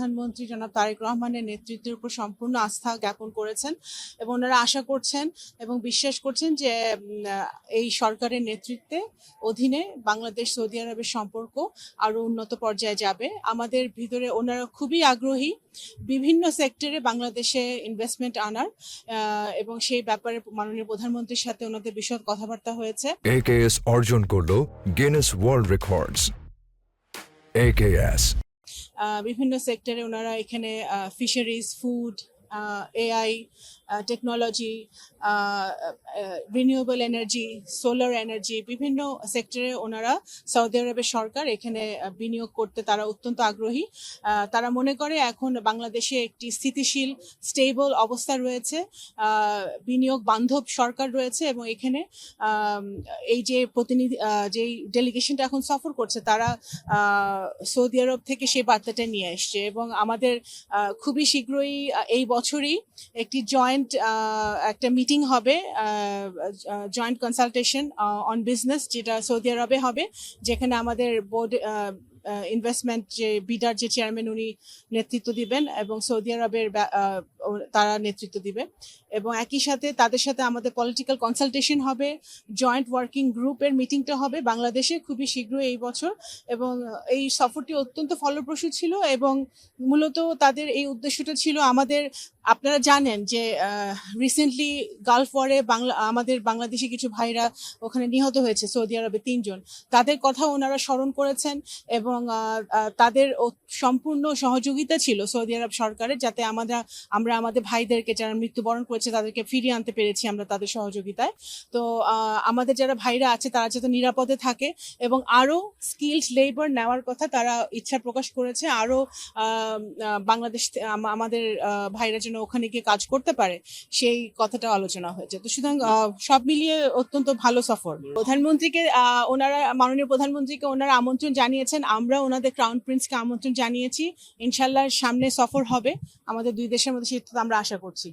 প্রধানমন্ত্রী জনাব তারেক রহমানের নেতৃত্বের উপর সম্পূর্ণ আস্থা জ্ঞাপন করেছেন এবং ওনারা আশা করছেন এবং বিশ্বাস করছেন যে এই সরকারের নেতৃত্বে অধীনে বাংলাদেশ সৌদি আরবের সম্পর্ক আরো উন্নত পর্যায়ে যাবে। আমাদের ভিতরে ওনারা খুবই আগ্রহী বিভিন্ন সেক্টরে বাংলাদেশে ইনভেস্টমেন্ট আনার এবং সেই ব্যাপারে মাননীয় প্রধানমন্ত্রীর সাথে ওনাদের বিশদ কথাবার্তা হয়েছে। AKS অর্জন করলো গিনেস ওয়ার্ল্ড রেকর্ডস। AKS বিভিন্ন সেক্টরে ওনারা এখানে fisheries, food, AI, technology, renewable energy, solar energy, বিভিন্ন সেক্টরে ওনারা সৌদি আরবের সরকার এখানে বিনিয়োগ করতে তারা অত্যন্ত আগ্রহী। তারা মনে করে এখন বাংলাদেশে একটি স্থিতিশীল স্টেবল অবস্থা রয়েছে, বিনিয়োগ বান্ধব সরকার রয়েছে এবং এখানে এই যে প্রতিনিধি যেই ডেলিগেশনটা এখন সফর করছে তারা সৌদি আরব থেকে সেই বার্তাটা নিয়ে এসছে এবং আমাদের খুবই শীঘ্রই এই বছরই একটি জয়েন্ট একটা মিটিং হবে, জয়েন্ট কনসালটেশন অন বিজনেস, যেটা সৌদি আরবে হবে, যেখানে আমাদের বোর্ড ইনভেস্টমেন্ট যে বিডার যে চেয়ারম্যান উনি নেতৃত্ব দিবেন এবং সৌদি আরবের তারা নেতৃত্ব দিবে এবং একই সাথে তাদের সাথে আমাদের পলিটিক্যাল কনসালটেশন হবে, জয়েন্ট ওয়ার্কিং গ্রুপের মিটিংটা হবে বাংলাদেশে খুবই শীঘ্রই এই বছর। এবং এই সফরটি অত্যন্ত ফলপ্রসূ ছিল এবং মূলত তাদের এই উদ্দেশ্যটা ছিল আমাদের, আপনারা জানেন যে রিসেন্টলি গালফ ওয়ারে আমাদের বাংলাদেশি কিছু ভাইরা ওখানে নিহত হয়েছে সৌদি আরবে 3 জন, তাদের কথা ওনারা স্মরণ করেছেন এবং তাদের সম্পূর্ণ সহযোগিতা ছিল সৌদি আরব সরকারের, যাতে আমরা আমাদের ভাইদেরকে যারা মৃত্যুবরণ করেছে তাদেরকে ফিরিয়ে আনতে পেরেছি আমরা তাদের সহযোগিতায়। তো আমাদের যারা ভাইরা আছে তারা যাতে নিরাপদে থাকে এবং আরো স্কিলড লেবার নেওয়ার কথা তারা ইচ্ছা প্রকাশ করেছে, আরো বাংলাদেশ আমাদের ভাইরা যেন ওখানে গিয়ে কাজ করতে পারে সেই কথাটা আলোচনা হয়েছে। তো সুতরাং সব মিলিয়ে অত্যন্ত ভালো সফর। প্রধানমন্ত্রীকে মাননীয় প্রধানমন্ত্রীকে ওনারা আমন্ত্রণ জানিয়েছেন, আমরা ওনাদের ক্রাউন প্রিন্সকে আমন্ত্রণ জানিয়েছি। ইনশাল্লাহ সামনে সফর হবে আমাদের দুই দেশের মধ্যে, সেটা আমরা আশা করছি।